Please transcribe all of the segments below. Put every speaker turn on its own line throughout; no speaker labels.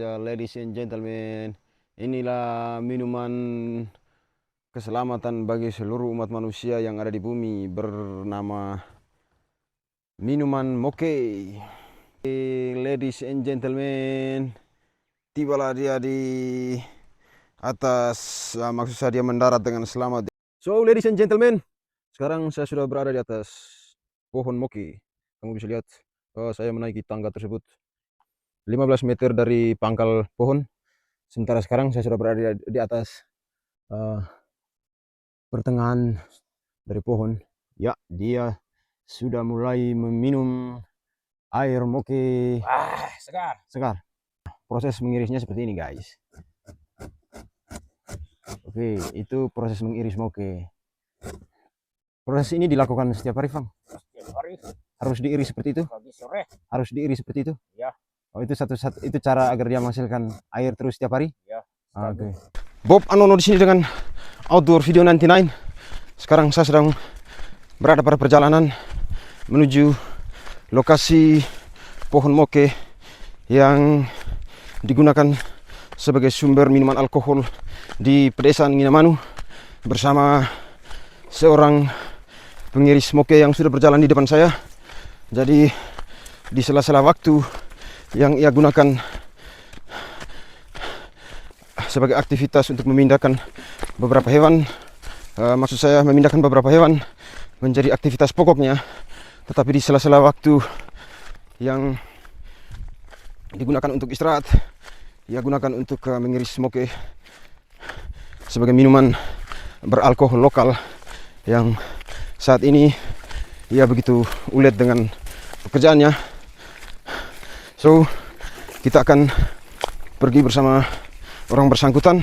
Ya, ladies and gentlemen, inilah minuman keselamatan bagi seluruh umat manusia yang ada di bumi bernama minuman moke. Ladies and gentlemen, tibalah dia di atas, maksud saya dia mendarat dengan selamat. So, ladies and gentlemen, sekarang saya sudah berada di atas pohon moke. Kamu bisa lihat, saya menaiki tangga tersebut 15 meter dari pangkal pohon. Sementara sekarang saya sudah berada di atas pertengahan dari pohon. Ya, dia sudah mulai meminum air moke. Segar. Proses mengirisnya seperti ini, guys. Oke, itu proses mengiris moke. Proses ini dilakukan setiap hari, Bang?
Setiap hari.
Harus diiris seperti itu?
Pagi sore.
Harus diiris seperti itu?
Ya.
Oh, itu itu cara agar dia menghasilkan air terus setiap hari?
Ya.
Oke. Bob Anono di sini dengan Outdoor Video 99. Sekarang saya sedang berada pada perjalanan menuju lokasi pohon moke yang digunakan sebagai sumber minuman alkohol di pedesaan Nginamanu bersama seorang pengiris moke yang sudah berjalan di depan saya. Jadi di sela-sela waktu yang ia gunakan sebagai aktivitas untuk memindahkan beberapa hewan, maksud saya memindahkan beberapa hewan menjadi aktivitas pokoknya, tetapi di sela-sela waktu yang digunakan untuk istirahat, ia gunakan untuk mengiris moke sebagai minuman beralkohol lokal yang saat ini ia begitu ulet dengan pekerjaannya. So, kita akan pergi bersama orang bersangkutan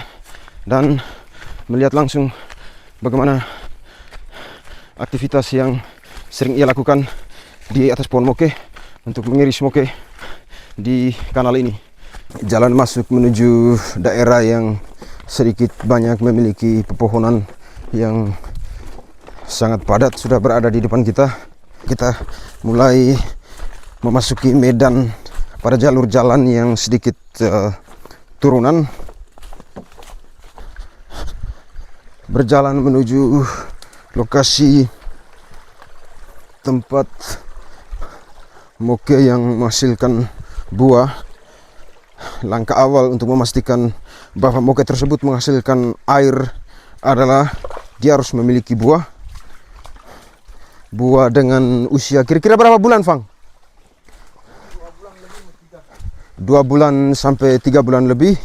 dan melihat langsung bagaimana aktivitas yang sering ia lakukan di atas pohon moke untuk mengiris moke di kanal ini. Jalan masuk menuju daerah yang sedikit banyak memiliki pepohonan yang sangat padat sudah berada di depan kita. Kita mulai memasuki medan pada jalur jalan yang sedikit turunan. Berjalan menuju lokasi tempat moke yang menghasilkan buah. Langkah awal untuk memastikan bahwa moke tersebut menghasilkan air adalah dia harus memiliki buah. Buah dengan usia kira-kira berapa bulan, Fang? 2 bulan sampai 3 bulan lebih.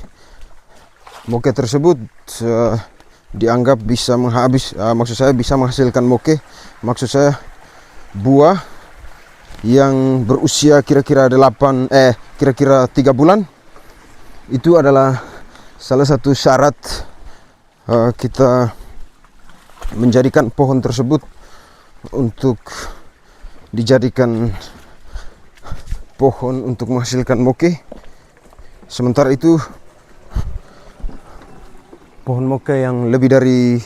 Moke tersebut dianggap bisa maksud saya bisa menghasilkan moke, maksud saya buah yang berusia kira-kira 3 bulan. Itu adalah salah satu syarat kita menjadikan pohon tersebut untuk dijadikan pohon untuk menghasilkan moke. Sementara itu pohon moke yang lebih dari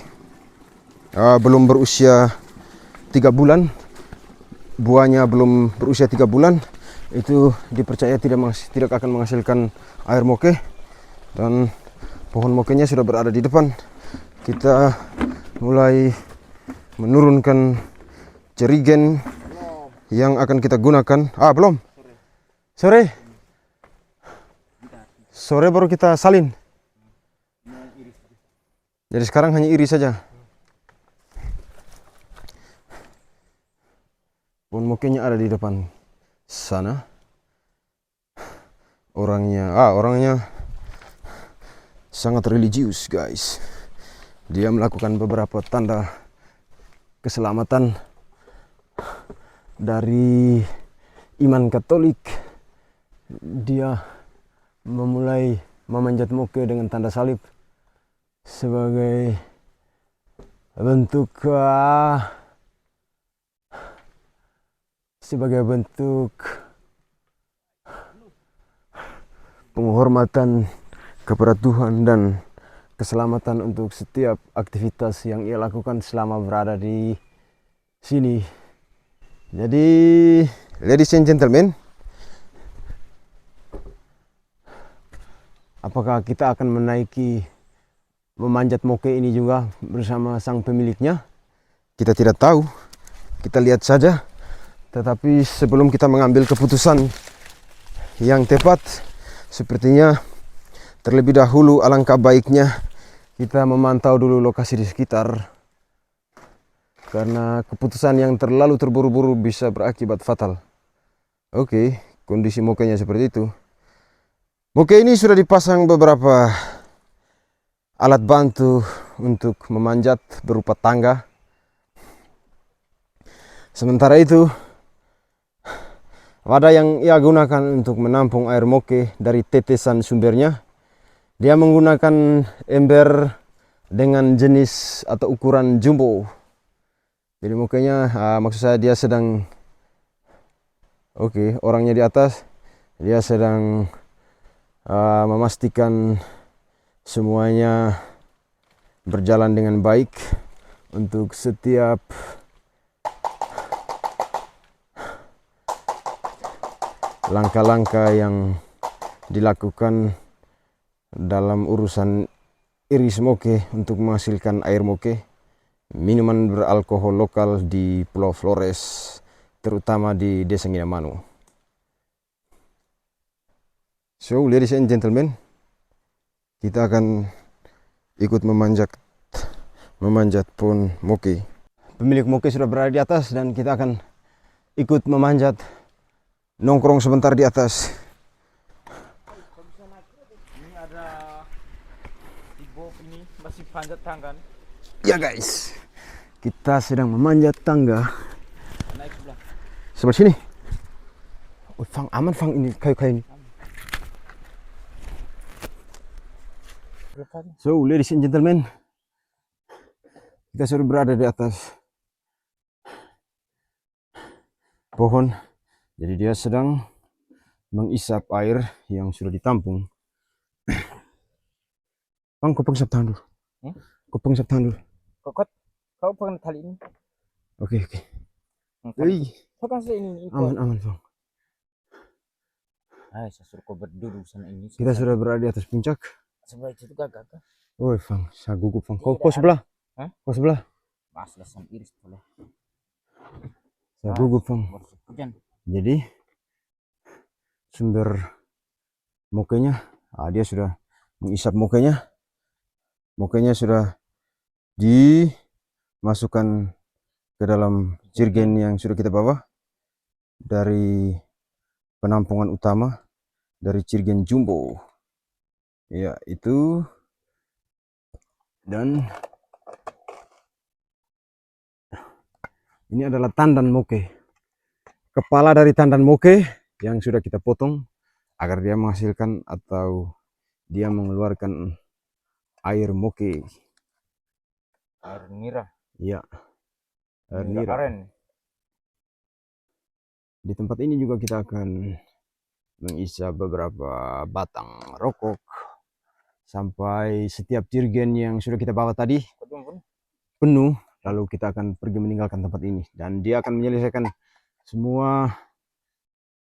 belum berusia 3 bulan, buahnya belum berusia 3 bulan, itu dipercaya tidak akan menghasilkan air moke. Dan pohon mokenya sudah berada di depan. Kita mulai menurunkan jerigen yang akan kita gunakan. Belum. Sore baru kita salin. Jadi sekarang hanya iris saja. Pohon mokenya ada di depan sana. Orangnya sangat religius, guys. Dia melakukan beberapa tanda keselamatan dari iman Katolik. Dia memulai memanjat moke dengan tanda salib sebagai bentuk penghormatan kepada Tuhan dan keselamatan untuk setiap aktivitas yang ia lakukan selama berada di sini. Jadi, ladies and gentlemen, Apakah kita akan menaiki memanjat moke ini juga bersama sang pemiliknya? Kita tidak tahu. Kita lihat saja. Tetapi sebelum kita mengambil keputusan yang tepat, sepertinya terlebih dahulu alangkah baiknya kita memantau dulu lokasi di sekitar. Karena keputusan yang terlalu terburu-buru bisa berakibat fatal. Oke, kondisi mokenya seperti itu. Moke ini sudah dipasang beberapa alat bantu untuk memanjat berupa tangga. Sementara itu, wadah yang ia gunakan untuk menampung air moke dari tetesan sumbernya, dia menggunakan ember dengan jenis atau ukuran jumbo. Jadi mukanya, maksud saya dia sedang, orangnya di atas, dia sedang memastikan semuanya berjalan dengan baik untuk setiap langkah-langkah yang dilakukan dalam urusan iris moke untuk menghasilkan air moke, minuman beralkohol lokal di Pulau Flores, terutama di Desa Nginamanu. So, ladies and gentlemen, kita akan ikut memanjat pohon moke. Pemilik moke sudah berada di atas dan kita akan ikut memanjat, nongkrong sebentar di atas.
Ini ada di bawah ini masih panjat tangga.
Ya guys, kita sedang memanjat tangga.
Naik sebelah.
Sebelah sini. Oh, Fang, aman Fang, ini kayu-kayu ini. So, ladies and gentlemen, kita sudah berada di atas pohon. Jadi dia sedang mengisap air yang sudah ditampung. Bang, kau pengisap tangan dulu. Kau pengisap tangan dulu.
Kokot, kau pengen tali ini?
Oke.
Kau kan ini.
Aman Bang.
Saya suruh kau berduduk sana ini.
Kita sudah berada di atas puncak.
Sebelah itu gagak.
Woi Bang, saya gugup Bang. Kau sebelah? Kau sebelah?
Mas langsung iris boleh.
Saya gugup Bang.
Hujan.
Jadi sumber mokenya, dia sudah mengisap mokenya. Mokenya sudah dimasukkan ke dalam jerigen yang sudah kita bawa dari penampungan utama dari jerigen jumbo. Ya, itu. Dan ini adalah tandan moke. Kepala dari tandan moke yang sudah kita potong agar dia menghasilkan atau dia mengeluarkan air moke.
Air nira.
Iya. Air nira.
Aren.
Di tempat ini juga kita akan mengisap beberapa batang rokok sampai setiap jerigen yang sudah kita bawa tadi penuh, lalu kita akan pergi meninggalkan tempat ini dan dia akan menyelesaikan semua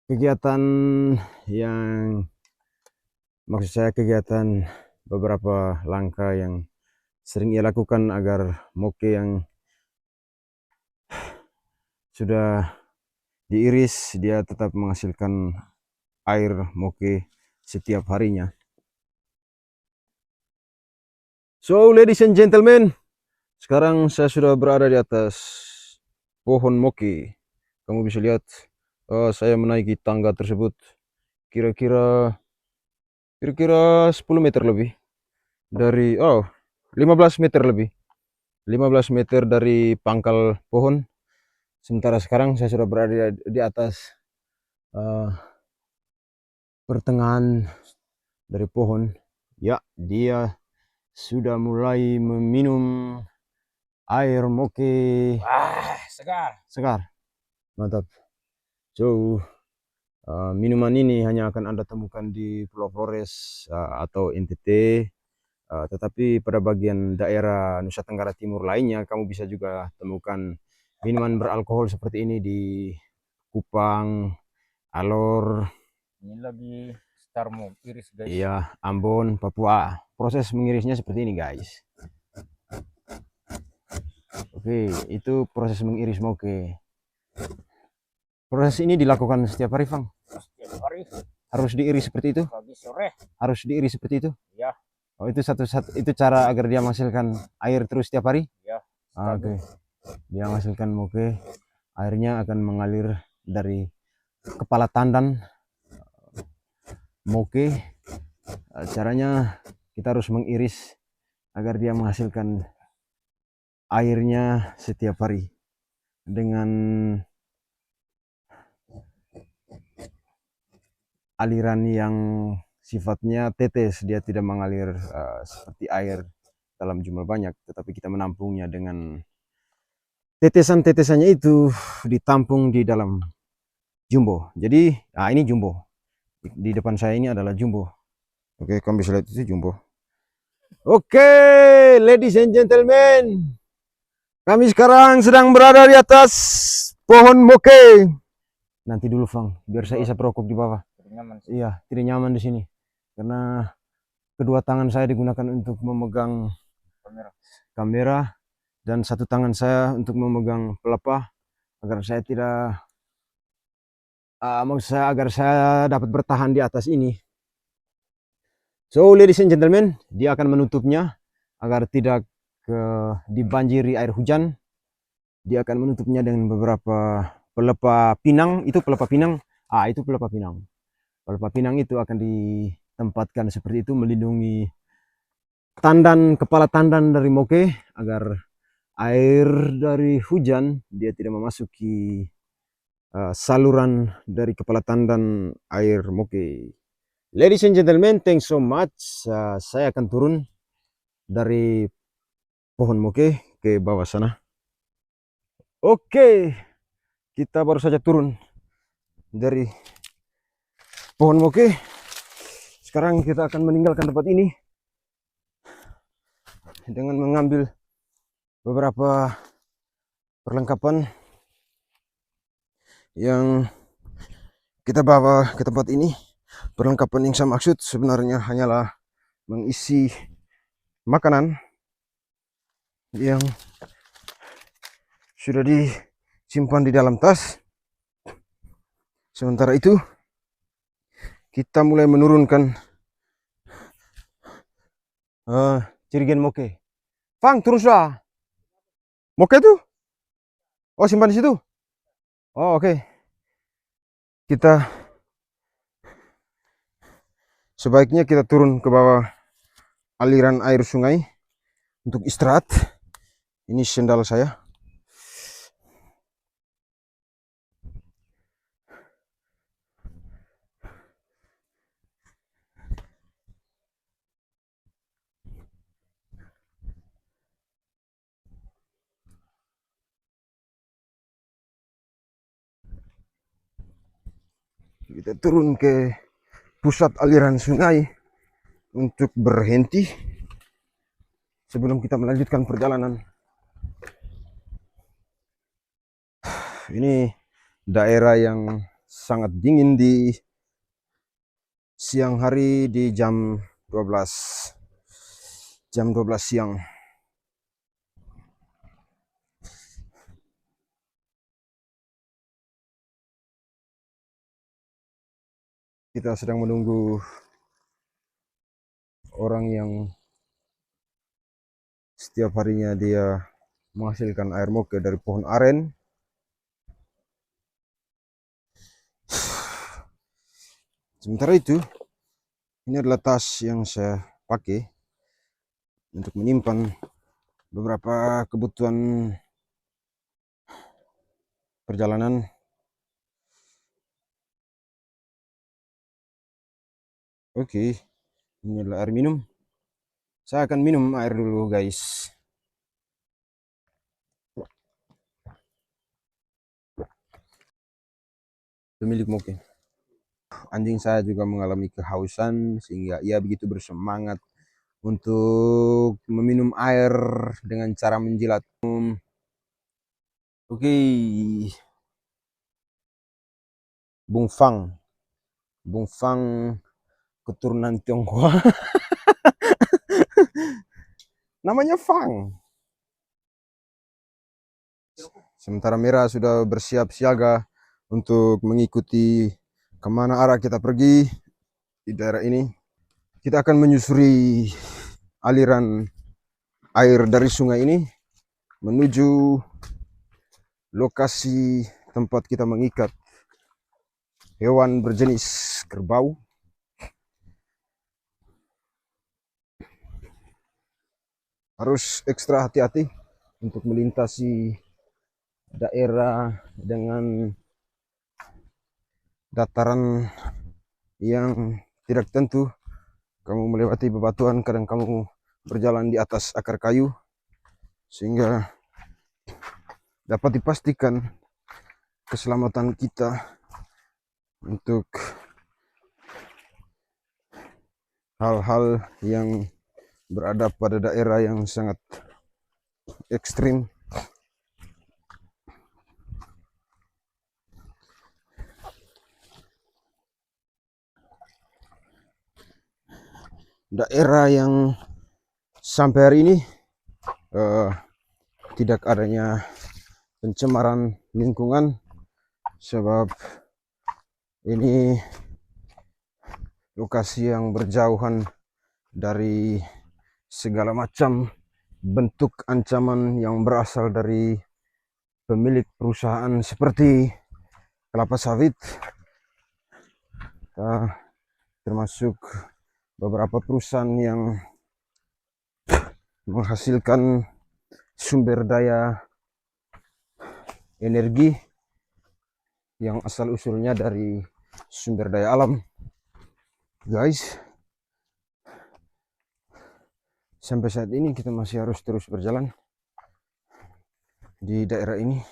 kegiatan yang, maksud saya kegiatan beberapa langkah yang sering ia lakukan agar moke yang sudah diiris dia tetap menghasilkan air moke setiap harinya. So, ladies and gentlemen, sekarang saya sudah berada di atas pohon moke. Kamu bisa lihat saya menaiki tangga tersebut kira-kira 10 meter lebih dari 15 meter lebih. 15 meter dari pangkal pohon. Sementara sekarang saya sudah berada di atas pertengahan dari pohon. Ya, dia sudah mulai meminum air moke. Segar. Mantap. So, minuman ini hanya akan Anda temukan di Pulau Flores atau NTT, tetapi pada bagian daerah Nusa Tenggara Timur lainnya kamu bisa juga temukan minuman beralkohol seperti ini di Kupang, Alor.
Ini lagi Ntar mau iris guys.
Iya, Ambon, Papua. Proses mengirisnya seperti ini, guys. Oke, itu proses mengiris moke. Proses ini dilakukan setiap hari, Bang.
Setiap hari
Harus diiris seperti itu.
pagi sore.
Harus diiris seperti itu.
Ya,
Oh, itu itu cara agar dia menghasilkan air terus setiap hari.
ya.
Oke. Dia menghasilkan moke. Airnya akan mengalir dari kepala tandan moke. Caranya kita harus mengiris agar dia menghasilkan airnya setiap hari dengan aliran yang sifatnya tetes. Dia tidak mengalir seperti air dalam jumlah banyak, tetapi kita menampungnya dengan tetesan-tetesannya itu ditampung di dalam jumbo. Jadi, ini jumbo. Di depan saya ini adalah jumbo. Oke, kamu bisa lihat itu jumbo. Oke, ladies and gentlemen. Kami sekarang sedang berada di atas pohon moke. Nanti dulu, Fang, biar saya isap rokok di bawah.
Nyaman.
Iya, tidak nyaman di sini. Karena kedua tangan saya digunakan untuk memegang kamera dan satu tangan saya untuk memegang pelepah agar saya tidak maksud saya agar saya dapat bertahan di atas ini. So, ladies and gentlemen, dia akan menutupnya agar tidak dibanjiri air hujan. Dia akan menutupnya dengan beberapa pelepah pinang. Itu pelepah pinang. Itu pelepah pinang. Pelepah pinang itu akan ditempatkan seperti itu, melindungi kepala tandan dari moke agar air dari hujan dia tidak memasuki saluran dari kepala tandan air moke. Ladies and gentlemen, thanks so much. Saya akan turun dari pohon moke ke bawah sana. Oke, kita baru saja turun dari pohon moke. Sekarang kita akan meninggalkan tempat ini dengan mengambil beberapa perlengkapan yang kita bawa ke tempat ini. Perlengkapan yang saya maksud sebenarnya hanyalah mengisi makanan yang sudah disimpan di dalam tas. Sementara itu kita mulai menurunkan jerigen moke. Fang, turun sudah. Moke tuh? Oh, simpan di situ. Oh, oke. Sebaiknya kita turun ke bawah aliran air sungai untuk istirahat. Ini sendal saya. Kita turun ke pusat aliran sungai untuk berhenti sebelum kita melanjutkan perjalanan. Ini daerah yang sangat dingin di siang hari di jam 12 siang. Kita sedang menunggu orang yang setiap harinya dia menghasilkan air moke dari pohon aren. Sementara itu, ini adalah tas yang saya pakai untuk menyimpan beberapa kebutuhan perjalanan. Oke, ini adalah air minum. Saya akan minum air dulu, guys. Pemilik moke. Anjing saya juga mengalami kehausan sehingga ia begitu bersemangat untuk meminum air dengan cara menjilat. Oke. Bung Fang keturunan Tionghoa. Namanya Fang. Sementara merah sudah bersiap siaga untuk mengikuti kemana arah kita pergi di daerah ini. Kita akan menyusuri aliran air dari sungai ini menuju lokasi tempat kita mengikat hewan berjenis kerbau. Harus ekstra hati-hati untuk melintasi daerah dengan dataran yang tidak tentu. Kamu melewati bebatuan, kadang kamu berjalan di atas akar kayu, sehingga dapat dipastikan keselamatan kita untuk hal-hal yang berada pada daerah yang sangat ekstrim. Daerah yang sampai hari ini tidak adanya pencemaran lingkungan, sebab ini lokasi yang berjauhan dari segala macam bentuk ancaman yang berasal dari pemilik perusahaan seperti kelapa sawit, termasuk beberapa perusahaan yang menghasilkan sumber daya energi yang asal usulnya dari sumber daya alam. Guys, sampai saat ini kita masih harus terus berjalan di daerah ini,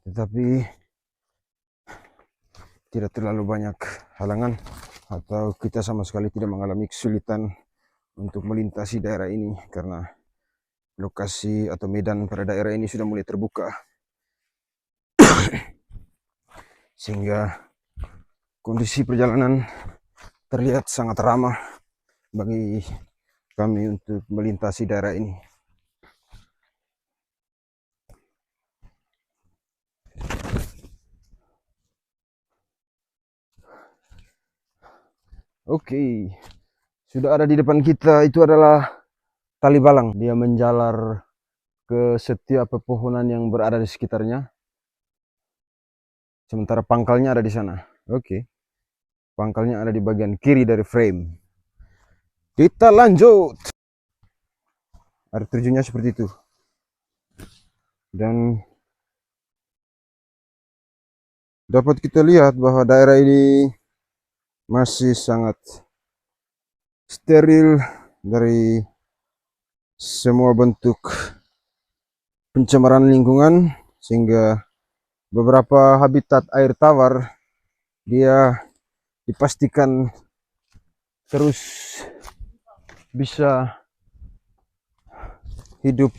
tetapi tidak terlalu banyak halangan atau kita sama sekali tidak mengalami kesulitan untuk melintasi daerah ini karena lokasi atau medan pada daerah ini sudah mulai terbuka, sehingga kondisi perjalanan terlihat sangat ramah bagi kami untuk melintasi daerah ini. Oke, sudah ada di depan kita, itu adalah tali balang. Dia menjalar ke setiap pepohonan yang berada di sekitarnya. Sementara pangkalnya ada di sana. Oke, pangkalnya ada di bagian kiri dari frame. Kita lanjut. Air terjunnya seperti itu. Dan dapat kita lihat bahwa daerah ini masih sangat steril dari semua bentuk pencemaran lingkungan, sehingga beberapa habitat air tawar dia dipastikan terus bisa hidup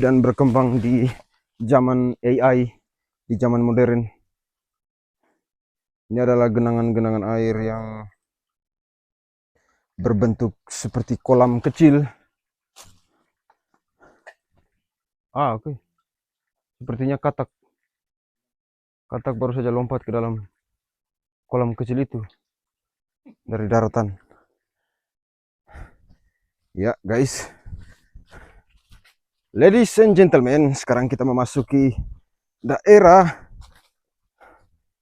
dan berkembang di zaman AI, di zaman modern. Ini adalah genangan-genangan air yang berbentuk seperti kolam kecil. Oke. Sepertinya katak. Katak baru saja lompat ke dalam kolam kecil itu dari daratan. Ya, guys. Ladies and gentlemen, sekarang kita memasuki daerah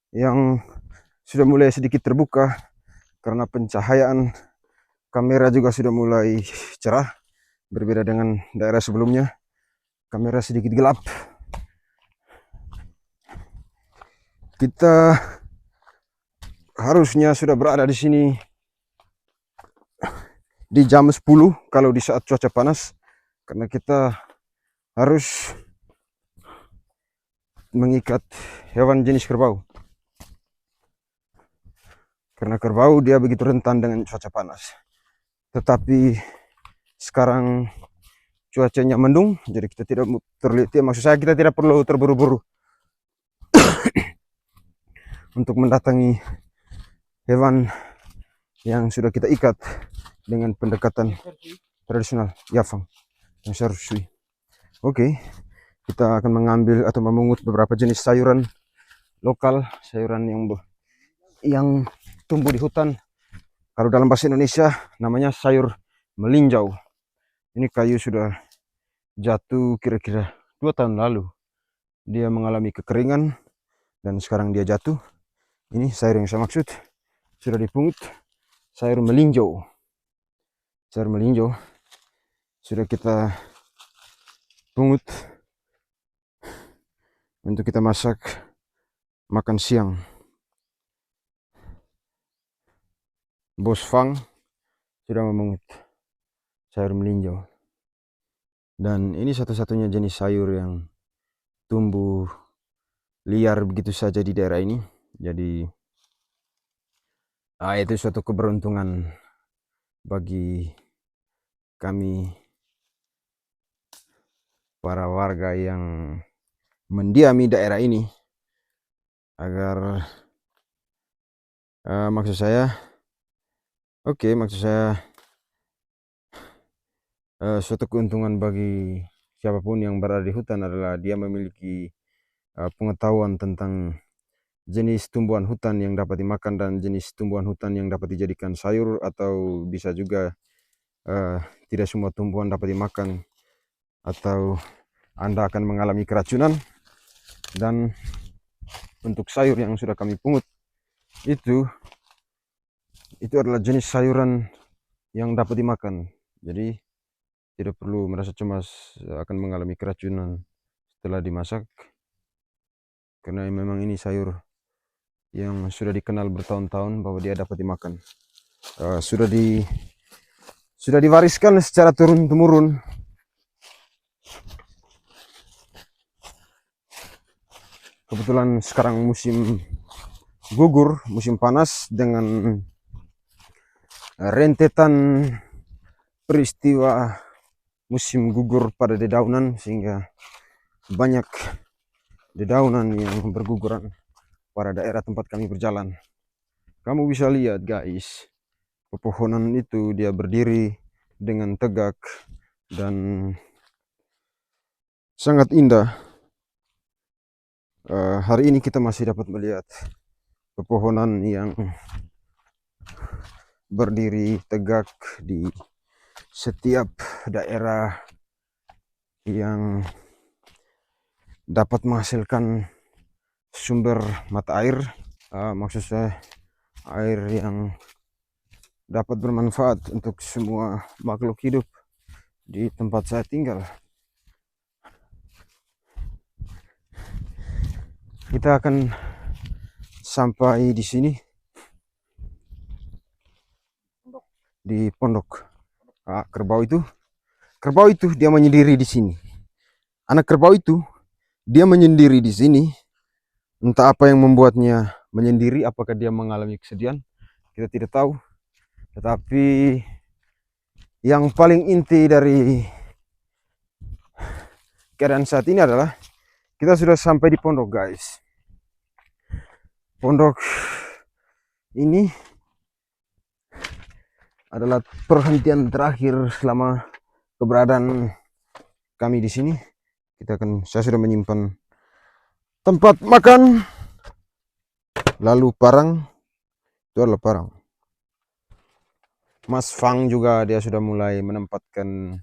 yang sudah mulai sedikit terbuka karena pencahayaan kamera juga sudah mulai cerah, berbeda dengan daerah sebelumnya. Kamera sedikit gelap. Kita harusnya sudah berada di sini di jam 10 kalau di saat cuaca panas, karena kita harus mengikat hewan jenis kerbau. Karena kerbau dia begitu rentan dengan cuaca panas. Tetapi sekarang cuacanya mendung, jadi kita tidak terlihat. Maksud saya kita tidak perlu terburu-buru untuk mendatangi hewan yang sudah kita ikat dengan pendekatan tradisional. Ya, Fang. Yang seharusnya. Oke, kita akan mengambil atau memungut beberapa jenis sayuran lokal, sayuran yang tumbuh di hutan. Kalau dalam bahasa Indonesia namanya sayur melinjau. Ini kayu sudah jatuh kira-kira 2 tahun lalu. Dia mengalami kekeringan dan sekarang dia jatuh. Ini sayur yang saya maksud sudah dipungut, sayur melinjau. Sayur melinjau sudah kita pungut untuk kita masak makan siang. Bos Fang sudah memungut sayur melinjau. Dan ini satu-satunya jenis sayur yang tumbuh liar begitu saja di daerah ini. Jadi itu suatu keberuntungan bagi kami para warga yang mendiami daerah ini agar maksud saya suatu keuntungan bagi siapapun yang berada di hutan adalah dia memiliki pengetahuan tentang jenis tumbuhan hutan yang dapat dimakan dan jenis tumbuhan hutan yang dapat dijadikan sayur, atau bisa juga tidak semua tumbuhan dapat dimakan atau Anda akan mengalami keracunan. Dan untuk sayur yang sudah kami pungut itu adalah jenis sayuran yang dapat dimakan. Jadi tidak perlu merasa cemas akan mengalami keracunan setelah dimasak, karena memang ini sayur yang sudah dikenal bertahun-tahun bahwa dia dapat dimakan. Sudah diwariskan secara turun-temurun. Kebetulan sekarang musim gugur, musim panas, dengan rentetan peristiwa musim gugur pada dedaunan, sehingga banyak dedaunan yang berguguran pada daerah tempat kami berjalan. Kamu bisa lihat guys, pepohonan itu dia berdiri dengan tegak dan sangat indah. Hari ini kita masih dapat melihat pepohonan yang berdiri tegak di setiap daerah yang dapat menghasilkan sumber mata air. Maksud saya air yang dapat bermanfaat untuk semua makhluk hidup di tempat saya tinggal. Kita akan sampai di sini, di pondok kerbau itu dia menyendiri di sini. Anak kerbau itu dia menyendiri di sini. Entah apa yang membuatnya menyendiri, apakah dia mengalami kesedihan, kita tidak tahu. Tetapi yang paling inti dari keadaan saat ini adalah kita sudah sampai di pondok guys. Pondok ini adalah perhentian terakhir selama keberadaan kami di sini. Saya sudah menyimpan tempat makan. Lalu parang, itu adalah parang. Mas Fang juga dia sudah mulai menempatkan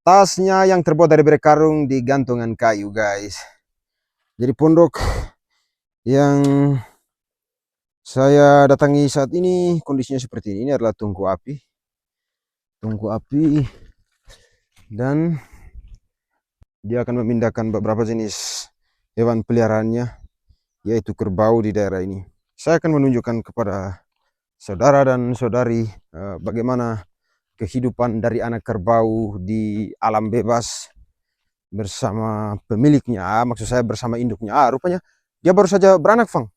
tasnya yang terbuat dari berkarung di gantungan kayu guys. Jadi pondok yang saya datangi saat ini kondisinya seperti ini. Ini adalah tungku api, dan dia akan memindahkan beberapa jenis hewan peliharaannya, yaitu kerbau di daerah ini. Saya akan menunjukkan kepada saudara dan saudari bagaimana kehidupan dari anak kerbau di alam bebas bersama pemiliknya, maksud saya bersama induknya. Rupanya dia baru saja beranak, Fang.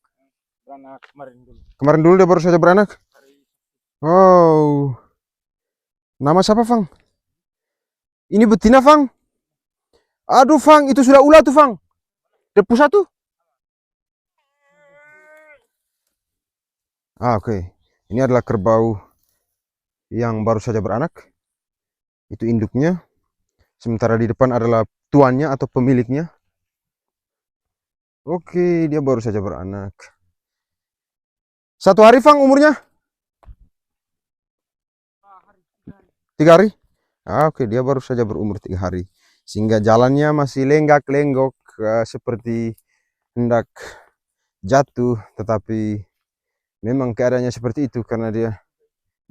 Beranak kemarin dulu.
Kemarin dulu dia baru saja beranak. Oh, nama siapa, Fang? Ini betina, Fang. Aduh, Fang, itu sudah ulah tuh, Fang. Depus satu. Oke. Ini adalah kerbau yang baru saja beranak. Itu induknya. Sementara di depan adalah tuannya atau pemiliknya. Oke, dia baru saja beranak. 1 hari, Fang, umurnya? 3 hari? Oke, dia baru saja berumur 3 hari. Sehingga jalannya masih lenggak-lenggok seperti hendak jatuh. Tetapi memang keadaannya seperti itu karena dia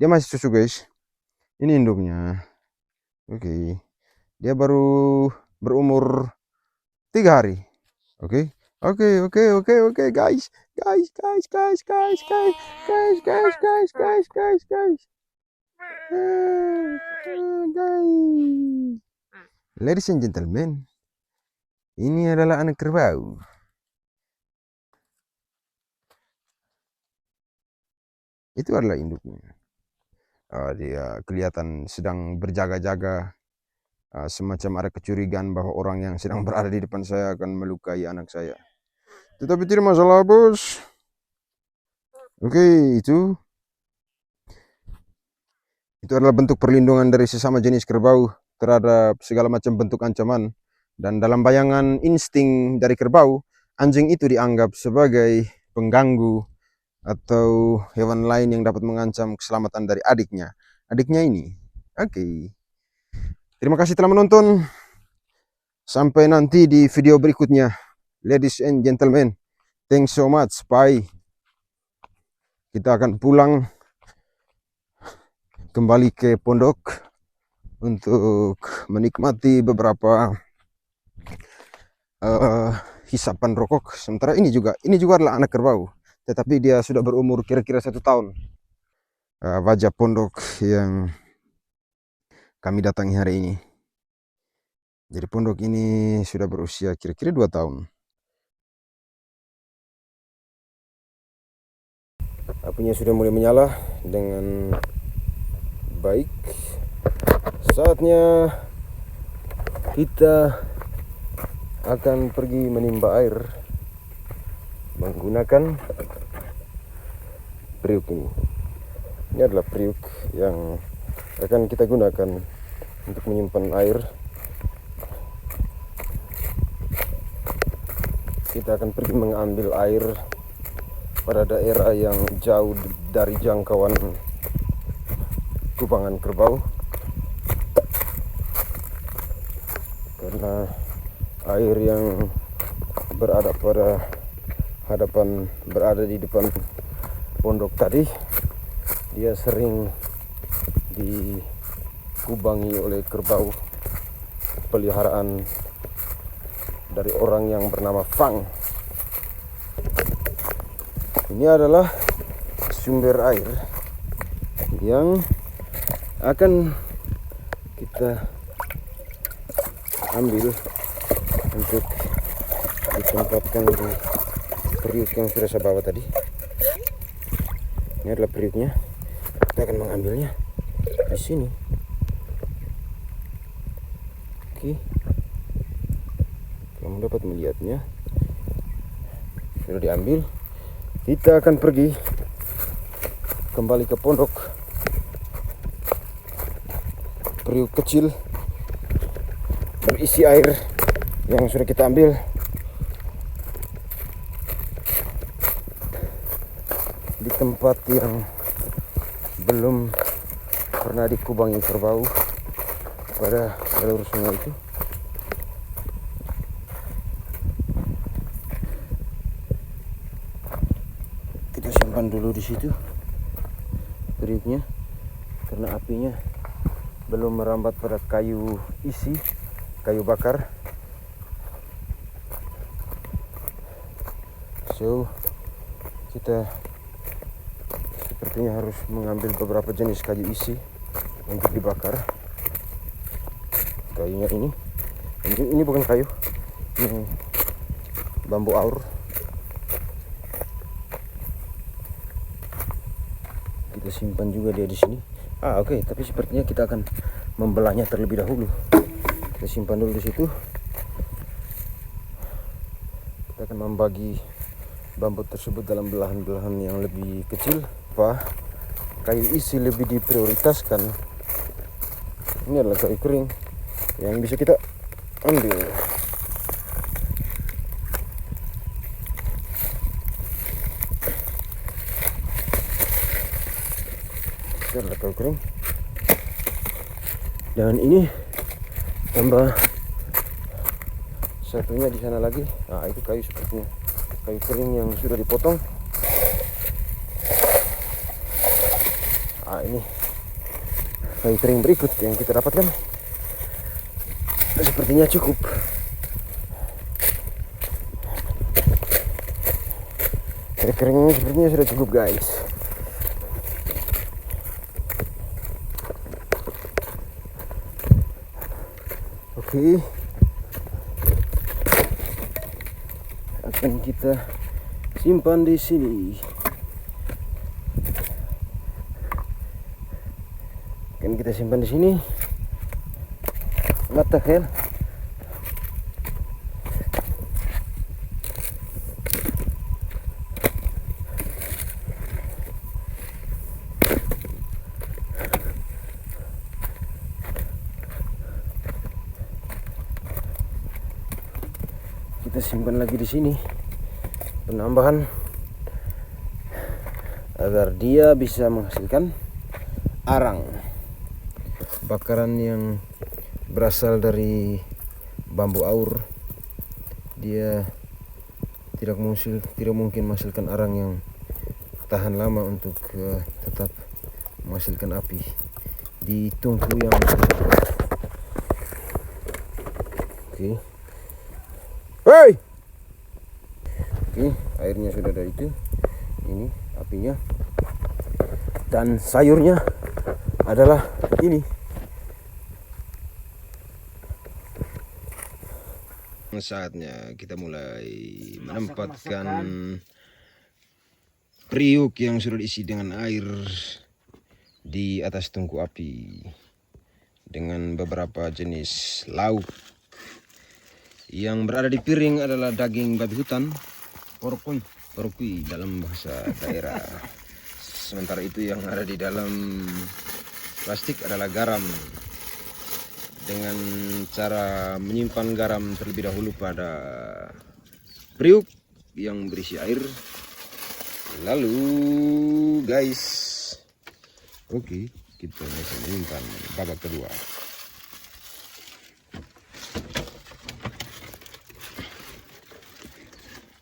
masih susu, guys. Ini induknya. Oke. Dia baru berumur 3 hari. Oke. Oke, guys. Guys. Ladies and gentlemen, ini adalah anak kerbau. Itu adalah induknya. Dia kelihatan sedang berjaga-jaga. Semacam ada kecurigaan bahwa orang yang sedang berada di depan saya akan melukai anak saya. Tetapi tidak masalah, bos. Oke, itu adalah bentuk perlindungan dari sesama jenis kerbau terhadap segala macam bentuk ancaman. Dan dalam bayangan insting dari kerbau, anjing itu dianggap sebagai pengganggu atau hewan lain yang dapat mengancam keselamatan dari adiknya ini. Oke. Terima kasih telah menonton. Sampai nanti di video berikutnya. Ladies and gentlemen, thanks so much. Bye. Kita akan pulang kembali ke pondok untuk menikmati beberapa hisapan rokok. Sementara ini juga adalah anak kerbau, tetapi dia sudah berumur kira-kira 1 tahun. Wajah pondok yang kami datangi hari ini. Jadi pondok ini sudah berusia kira-kira 2 tahun. Apinya sudah mulai menyala dengan baik. Saatnya kita akan pergi menimba air menggunakan periuk ini. Ini adalah periuk yang akan kita gunakan untuk menyimpan air. Kita akan pergi mengambil air pada daerah yang jauh dari jangkauan kubangan kerbau, karena air yang berada di depan pondok tadi, dia sering dikubangi oleh kerbau peliharaan dari orang yang bernama Fang. Ini adalah sumber air yang akan kita ambil untuk ditempatkan di periuk yang sudah saya bawa tadi. Ini adalah periuknya. Kita akan mengambilnya di sini. Oke, kamu dapat melihatnya. Sudah diambil. Kita akan pergi kembali ke pondok. Periuk kecil berisi air yang sudah kita ambil di tempat yang belum pernah dikubangi kerbau pada jalur sungai itu. Kita simpan dulu di situ periuknya karena apinya belum merambat pada kayu isi, kayu bakar. So, kita sepertinya harus mengambil beberapa jenis kayu isi untuk dibakar. Kayunya ini bukan kayu, ini bambu aur. Kita simpan juga dia di sini. Oke, tapi sepertinya kita akan membelahnya terlebih dahulu. Kita simpan dulu di situ. Kita akan membagi bambu tersebut dalam belahan-belahan yang lebih kecil. kayu isi lebih diprioritaskan. Ini adalah kayu kering yang bisa kita ambil. Ini adalah kayu kering. Dan ini tambah satunya di sana lagi. Nah, itu kayu sepertinya kayu kering yang sudah dipotong. Nah, ini kayu kering berikut yang kita dapatkan. Sepertinya cukup. Kayu kering ini sepertinya sudah cukup, guys. Oke. Akan kita simpan di sini. Akan kita simpan di sini. What the hell? Kita simpan lagi di sini, penambahan agar dia bisa menghasilkan arang. Bakaran yang berasal dari bambu aur, dia tidak mungkin menghasilkan arang yang tahan lama untuk tetap menghasilkan api di tungku yang oke. Hei! Oke, airnya sudah ada itu. Ini apinya. Dan sayurnya adalah ini. Saatnya kita mulai menempatkan periuk yang sudah diisi dengan air di atas tungku api dengan beberapa jenis lauk. Yang berada di piring adalah daging babi hutan, porokui dalam bahasa daerah. Sementara itu yang ada di dalam plastik adalah garam. Dengan cara menyimpan garam terlebih dahulu pada periuk yang berisi air. Lalu guys, oke, kita bisa menyimpan babak kedua.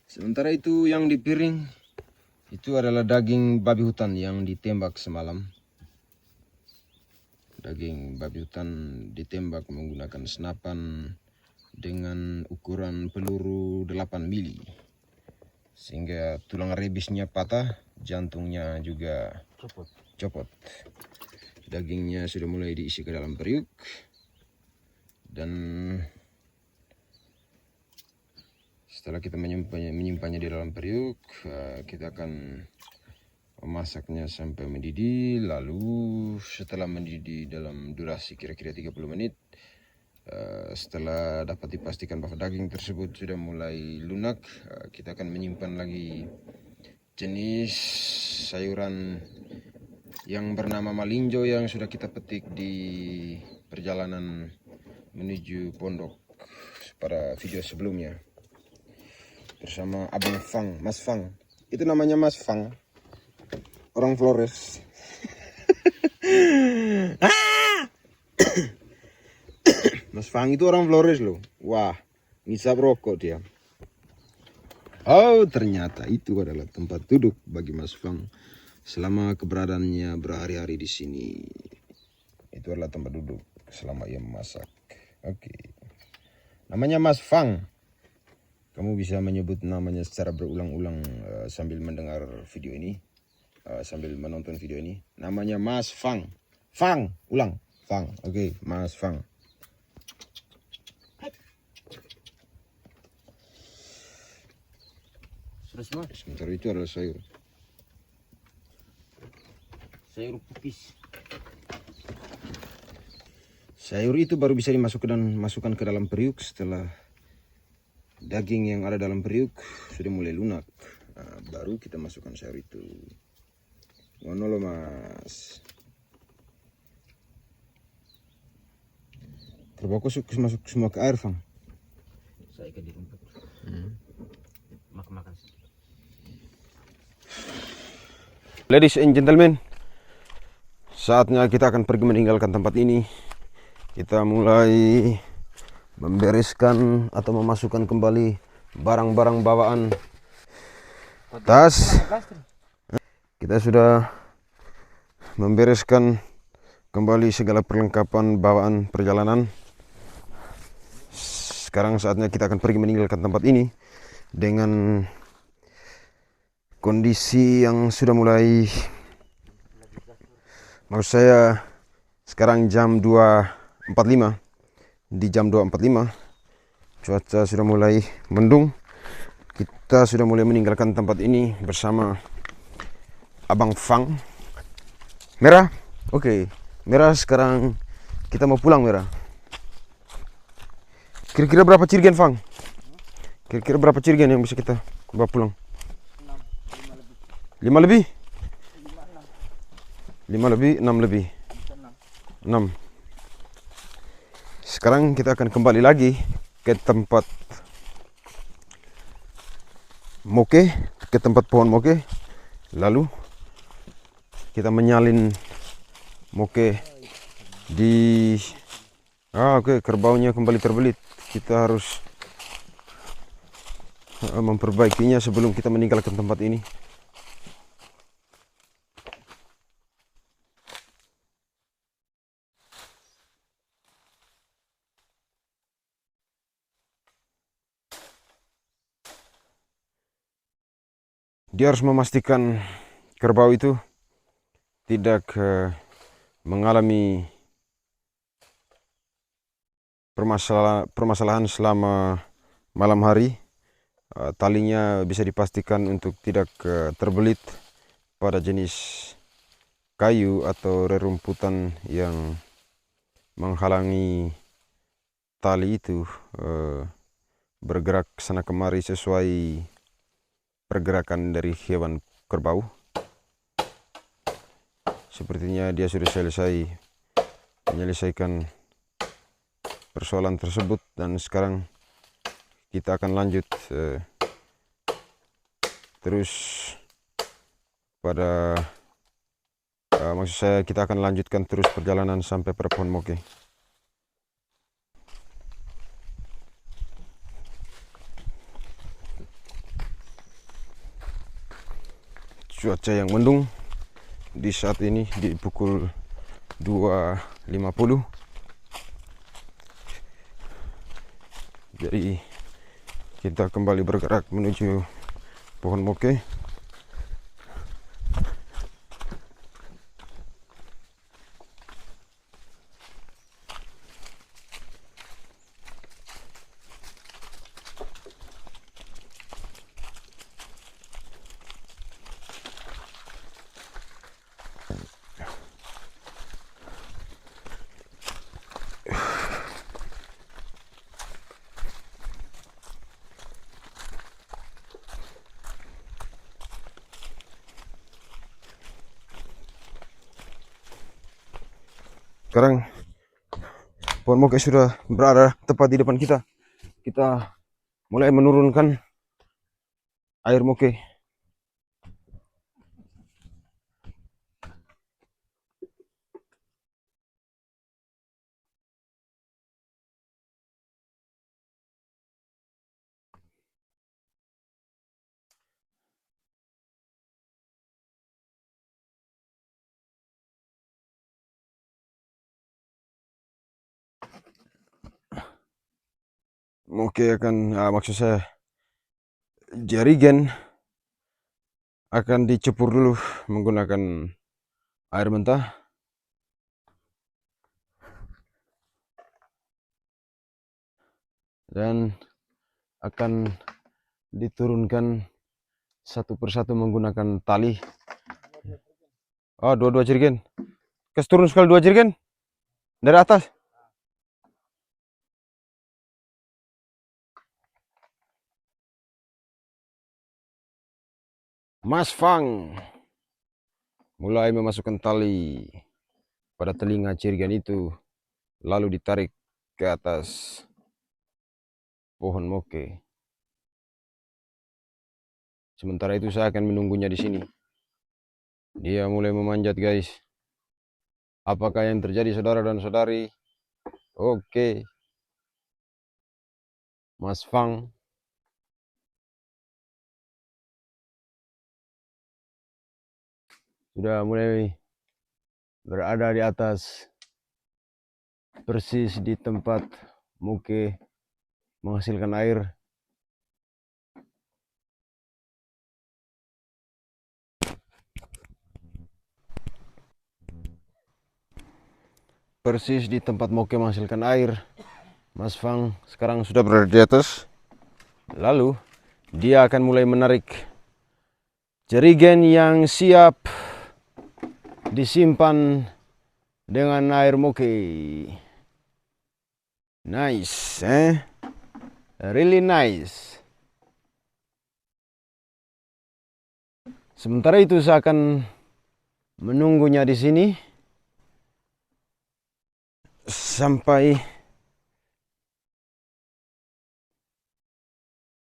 Sementara itu yang di piring itu adalah daging babi hutan yang ditembak semalam. Daging babi hutan ditembak menggunakan senapan dengan ukuran peluru 8 mili. Sehingga tulang rebisnya patah, jantungnya juga copot. Dagingnya sudah mulai diisi ke dalam periuk. Dan setelah kita menyimpannya di dalam periuk, kita akan memasaknya sampai mendidih. Lalu setelah mendidih dalam durasi kira-kira 30 menit, setelah dapat dipastikan bahwa daging tersebut sudah mulai lunak, kita akan menyimpan lagi jenis sayuran yang bernama malinjo yang sudah kita petik di perjalanan menuju pondok pada video sebelumnya. Bersama Abang Fang, Mas Fang. Itu namanya Mas Fang. Orang Flores. Mas Fang itu orang Flores loh. Wah, ngisap rokok dia. Oh, ternyata itu adalah tempat duduk bagi Mas Fang selama keberadaannya berhari-hari di sini. Itu adalah tempat duduk selama ia memasak. Oke. Namanya Mas Fang. Kamu bisa menyebut namanya secara berulang-ulang sambil mendengar video ini, sambil menonton video ini. Namanya Mas Fang. Fang, ulang. Fang, oke, Mas Fang.
Sudah semua?
Sementara itu adalah sayur.
Sayur pupis.
Sayur itu baru bisa masukkan ke dalam periuk setelah daging yang ada dalam periuk sudah mulai lunak. Nah, baru kita masukkan sayur itu. Manolo mas. Terbaku masuk semua ke air, Fang.
Saya ikan di rumput. Makan-makan.
Ladies and gentlemen, saatnya kita akan pergi meninggalkan tempat ini. Kita mulai membereskan atau memasukkan kembali barang-barang bawaan. Tas. Kita sudah membereskan kembali segala perlengkapan bawaan perjalanan. Sekarang saatnya kita akan pergi meninggalkan tempat ini dengan kondisi yang sudah mulai, maksud saya sekarang jam 2.45. Di jam 2.45 cuaca sudah mulai mendung. Kita sudah mulai meninggalkan tempat ini bersama Abang Fang. Merah, oke. Merah, sekarang kita mau pulang, Merah. Kira-kira berapa cirgen, Fang? Kira-kira berapa cirgen yang bisa kita bawa pulang? 5 lebih? 5 lebih, 6 lebih. 6. Sekarang kita akan kembali lagi ke tempat moke, ke tempat pohon moke. Lalu kita menyalin moke di oke, kerbaunya kembali terbelit. Kita harus memperbaikinya sebelum kita meninggalkan tempat ini. Dia harus memastikan kerbau itu tidak mengalami permasalahan selama malam hari. Talinya bisa dipastikan untuk tidak terbelit pada jenis kayu atau rerumputan yang menghalangi tali itu bergerak sana kemari sesuai pergerakan dari hewan kerbau. Sepertinya dia sudah selesai menyelesaikan persoalan tersebut, dan sekarang kita akan lanjut terus pada maksud saya kita akan lanjutkan terus perjalanan sampai pada pohon moke. Cuaca yang mendung di saat ini di pukul 2.50. Jadi kita kembali bergerak menuju pohon moke. Sekarang pohon moke sudah berada tepat di depan kita. Kita mulai menurunkan air moke. Moke akan, maksud saya jerigen akan dicepur dulu menggunakan air mentah. Dan akan diturunkan satu persatu menggunakan tali. Oh, dua jerigen. Kes turun sekali 2 jerigen dari atas. Mas Fang. mulai memasukkan tali pada telinga Cirgen itu, lalu ditarik ke atas pohon moke. Sementara itu saya akan menunggunya di sini. Dia mulai memanjat, guys. Apakah yang terjadi, saudara dan saudari? Oke. Mas Fang sudah mulai berada di atas, persis di tempat moke menghasilkan air. Persis di tempat moke menghasilkan air, Mas Fang sekarang sudah berada di atas. Lalu dia akan mulai menarik jerigen yang siap disimpan dengan air moke. Nice, really nice. Sementara itu saya akan menunggunya di sini sampai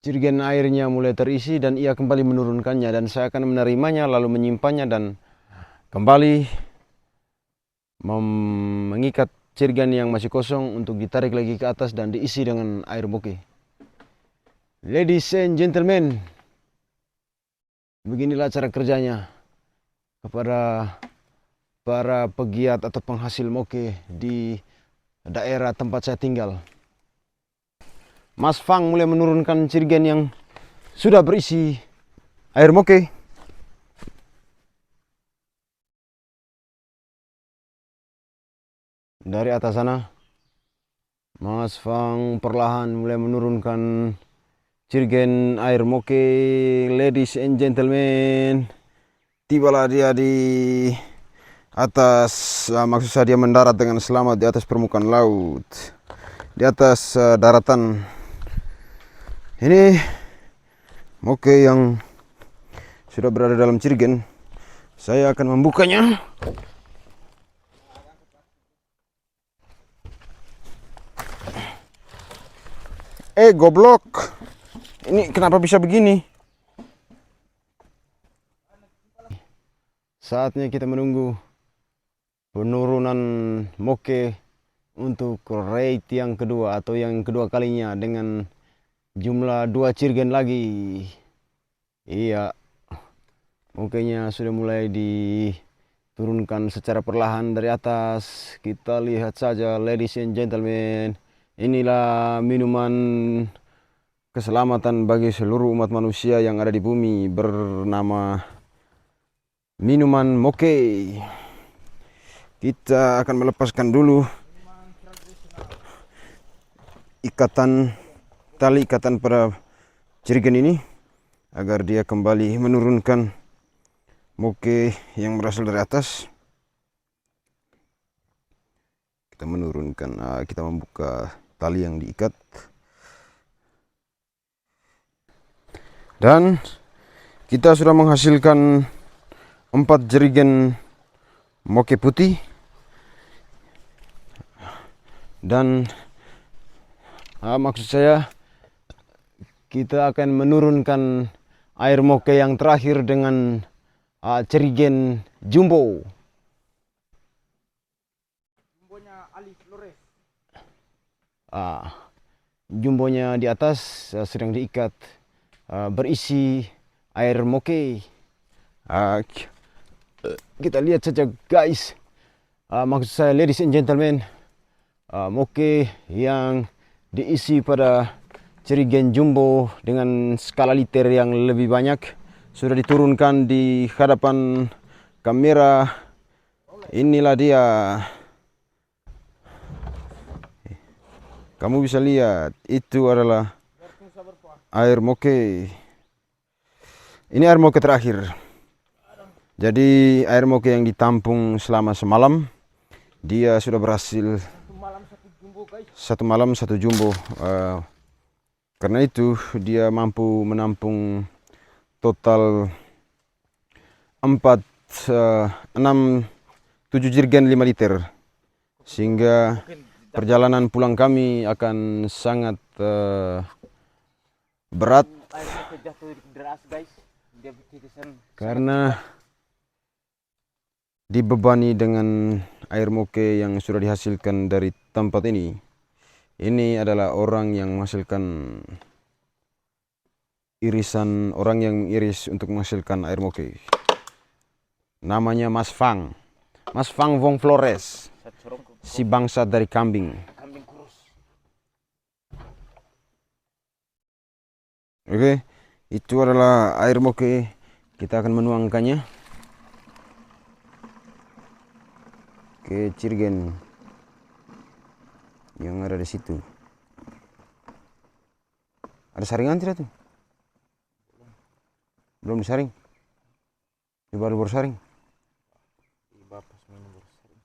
jerigen airnya mulai terisi dan ia kembali menurunkannya, dan saya akan menerimanya lalu menyimpannya dan kembali mengikat jerigen yang masih kosong untuk ditarik lagi ke atas dan diisi dengan air moke. Ladies and gentlemen, beginilah cara kerjanya kepada para pegiat atau penghasil moke di daerah tempat saya tinggal. Mas Fang mulai menurunkan jerigen yang sudah berisi air moke. Dari atas sana, Mas Fang perlahan mulai menurunkan jerigen air moke. Ladies and gentlemen, tibalah dia di atas, maksud saya dia mendarat dengan selamat di atas permukaan laut, di atas daratan. Ini moke yang sudah berada dalam jerigen. Saya akan membukanya. Goblok. Ini kenapa bisa begini? Saatnya kita menunggu penurunan moke untuk rate yang kedua atau yang kedua kalinya dengan jumlah 2 jerigen lagi. Iya, mokenya sudah mulai diturunkan secara perlahan dari atas. Kita lihat saja, ladies and gentlemen, inilah minuman keselamatan bagi seluruh umat manusia yang ada di bumi, bernama minuman moke. Kita akan melepaskan dulu tali ikatan pada jerigen ini agar dia kembali menurunkan moke yang berasal dari atas. Kita menurunkan, kita membuka tali yang diikat, dan kita sudah menghasilkan 4 jerigen moke putih. Dan maksud saya, kita akan menurunkan air moke yang terakhir dengan jerigen jumbo.
Jumbonya Ali Flores.
Jumbonya di atas sedang diikat, berisi air moke. Kita lihat saja, guys. Maksud saya, ladies and gentlemen, moke yang diisi pada jerigen jumbo dengan skala liter yang lebih banyak sudah diturunkan di hadapan kamera. Inilah dia. Kamu bisa lihat, itu adalah air moke. Ini air moke terakhir. Jadi air moke yang ditampung selama semalam, dia sudah berhasil satu malam satu jumbo. Karena itu dia mampu menampung total 4 7 jerigen 5 liter. Sehingga perjalanan pulang kami akan sangat berat
Airnya jatuh deras guys. Dia titisan
karena dibebani dengan air moke yang sudah dihasilkan dari tempat ini. Ini adalah orang yang menghasilkan irisan, orang yang iris untuk menghasilkan air moke. Namanya Mas Fang. Mas Fang Wong Flores, si bangsa dari kambing.
kambing kurus.
Oke, itu adalah air moke. Kita akan menuangkannya ke jerigen yang ada di situ. Ada saringan tidak tuh? Belum disaring? Baru saring.
Bapas minum bersering.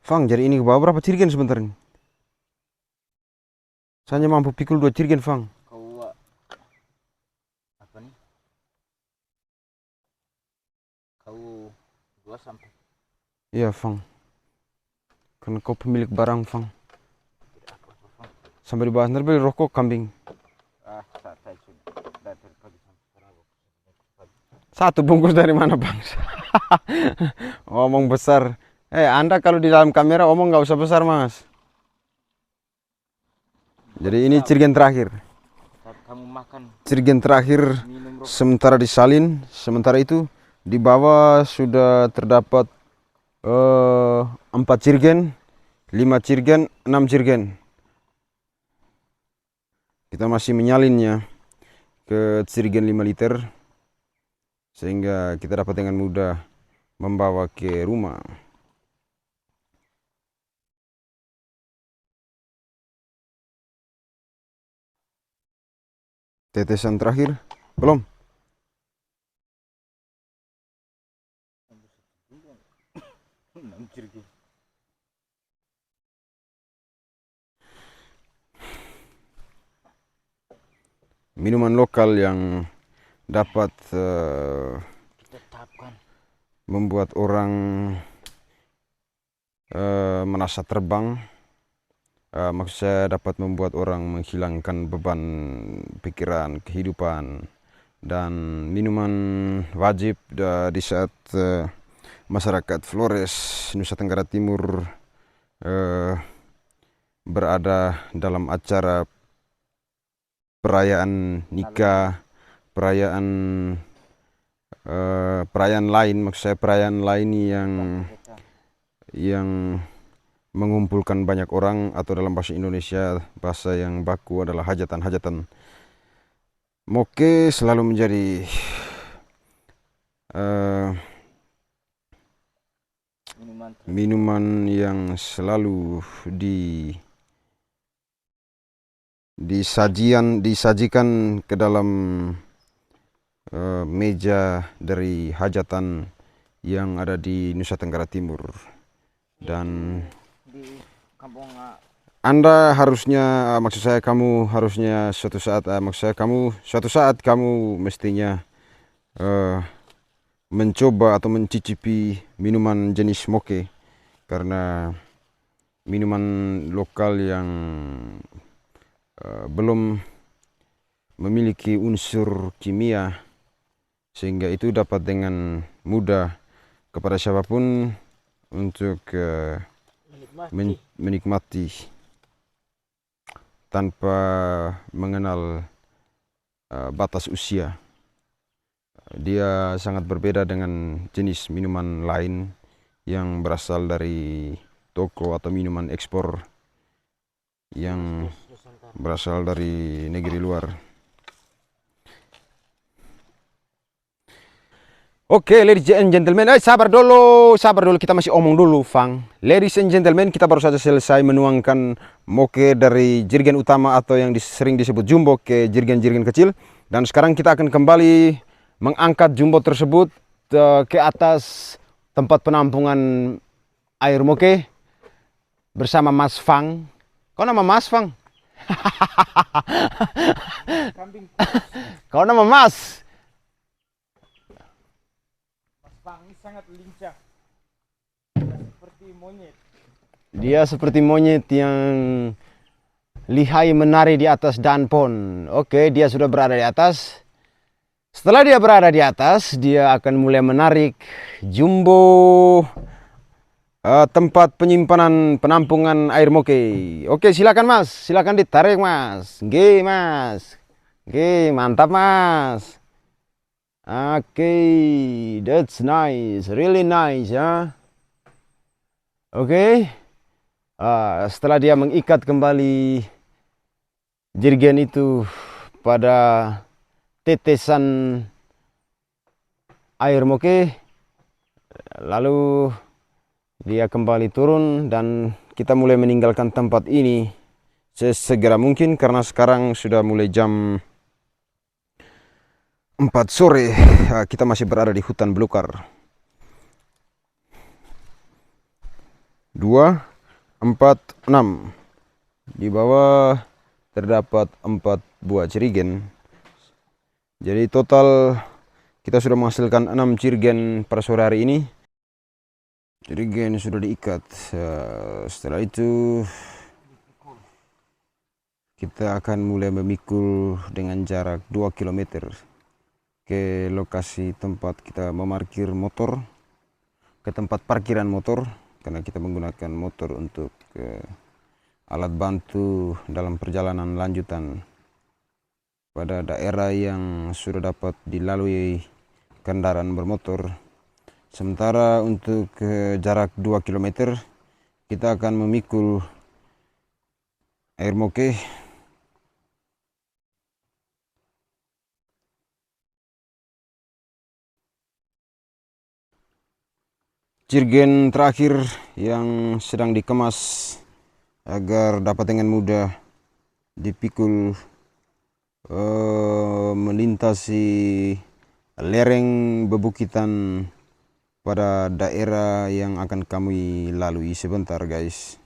Fang, jadi ini ke bawah berapa jerigen sebentar ini? Saya hanya mampu pikul 2 jerigen, Fang.
Kau apa nih? Kau 2 sampai.
Iya, Fang. Karena kau pemilik barang, Fang.
Tidak apa-apa Fang.
Sampai dibahas nanti beli rokok kambing.
Saya sudah dari pagi sampai sekarang.
Satu bungkus dari mana, Bang? Omong besar. Anda kalau di dalam kamera omong nggak usah besar, Mas. Jadi ini jerigen terakhir.
Saat kamu makan
Jerigen terakhir
minum rokok.
sementara disalin. Sementara itu di bawah sudah terdapat 4 jerigen, 5 jerigen, 6 jerigen. Kita masih menyalinnya ke jerigen 5 liter sehingga kita dapat dengan mudah membawa ke rumah. Tetesan terakhir belum. Minuman lokal yang dapat
Tetapkan.
membuat orang merasa terbang. Maksud saya dapat membuat orang menghilangkan beban pikiran, kehidupan. Dan minuman wajib di saat masyarakat Flores, Nusa Tenggara Timur berada dalam acara perayaan nikah, perayaan lain, maksud saya perayaan lain yang mengumpulkan banyak orang, atau dalam bahasa Indonesia bahasa yang baku adalah hajatan-hajatan. Moke selalu menjadi minuman yang selalu disajikan ke dalam meja dari hajatan yang ada di Nusa Tenggara Timur. Dan
Di kampung
Anda harusnya, maksud saya kamu harusnya suatu saat, kamu mestinya mencoba atau mencicipi minuman jenis moke, karena minuman lokal yang belum memiliki unsur kimia, sehingga itu dapat dengan mudah kepada siapapun untuk menikmati tanpa mengenal batas usia. Dia sangat berbeda dengan jenis minuman lain yang berasal dari toko atau minuman ekspor yang berasal dari negeri luar. Oke, ladies and gentlemen, sabar dulu, kita masih omong dulu, Fang. Ladies and gentlemen, kita baru saja selesai menuangkan moke dari jerigen utama atau yang sering disebut jumbo ke jerigen-jerigen kecil. Dan sekarang kita akan kembali mengangkat jumbo tersebut ke atas tempat penampungan air moke bersama Mas Fang. Kau nama Mas Fang?
Kambing
Kau nama Mas?
Mas Bang ini sangat lincah. Seperti monyet.
Dia seperti monyet yang lihai menari di atas danpon. Oke, dia sudah berada di atas. Setelah dia berada di atas, dia akan mulai menarik jumbo tempat penyimpanan penampungan air moke. Oke, silakan Mas, silakan ditarik Mas. Oke Mas, oke mantap Mas. Oke, that's nice, really nice ya. Oke, setelah dia mengikat kembali jerigen itu pada tetesan air moke, lalu dia kembali turun dan kita mulai meninggalkan tempat ini sesegera mungkin karena sekarang sudah mulai jam 4 sore. Kita masih berada di hutan belukar. 2, 4, 6. Di bawah terdapat 4 buah jerigen. Jadi total kita sudah menghasilkan 6 jerigen pada sore hari ini. Jerigen sudah diikat. Setelah itu kita akan mulai memikul dengan jarak 2 km ke lokasi tempat kita memarkir motor, ke tempat parkiran motor, karena kita menggunakan motor untuk alat bantu dalam perjalanan lanjutan pada daerah yang sudah dapat dilalui kendaraan bermotor. Sementara untuk jarak 2 km kita akan memikul air moke jerigen terakhir yang sedang dikemas agar dapat dengan mudah dipikul melintasi lereng bebukitan pada daerah yang akan kami lalui sebentar guys.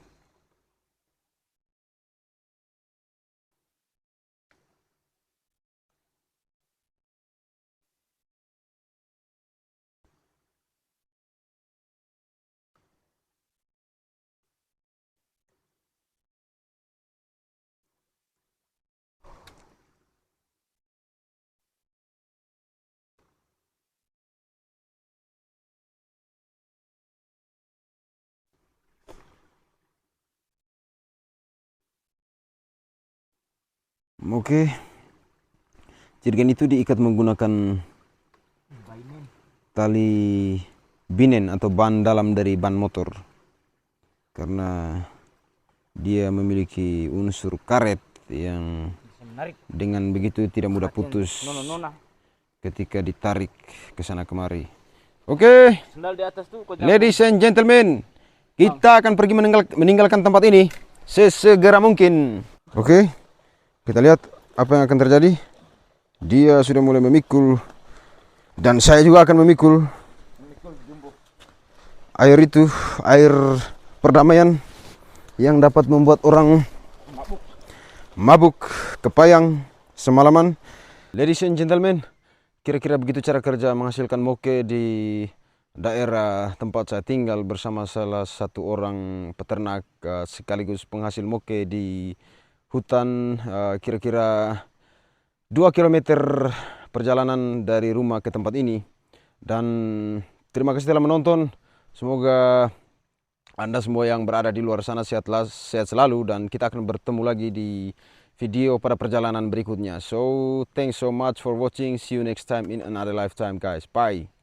Oke, jerigen itu diikat menggunakan tali binen atau ban dalam dari ban motor, karena dia memiliki unsur karet yang dengan begitu tidak mudah putus ketika ditarik ke sana kemari. Oke,
Sendal di atas tuh kau
ladies and gentlemen, kita akan pergi meninggalkan tempat ini sesegera mungkin. Oke, kita lihat apa yang akan terjadi. Dia sudah mulai memikul dan saya juga akan memikul air itu, air perdamaian yang dapat membuat orang mabuk kepayang semalaman. Ladies and gentlemen, kira-kira begitu cara kerja menghasilkan moke di daerah tempat saya tinggal bersama salah satu orang peternak sekaligus penghasil moke di hutan, kira-kira 2 km perjalanan dari rumah ke tempat ini. Dan terima kasih telah menonton. Semoga Anda semua yang berada di luar sana sehat selalu, dan kita akan bertemu lagi di video pada perjalanan berikutnya. So, thanks so much for watching. See you next time in another lifetime guys. Bye.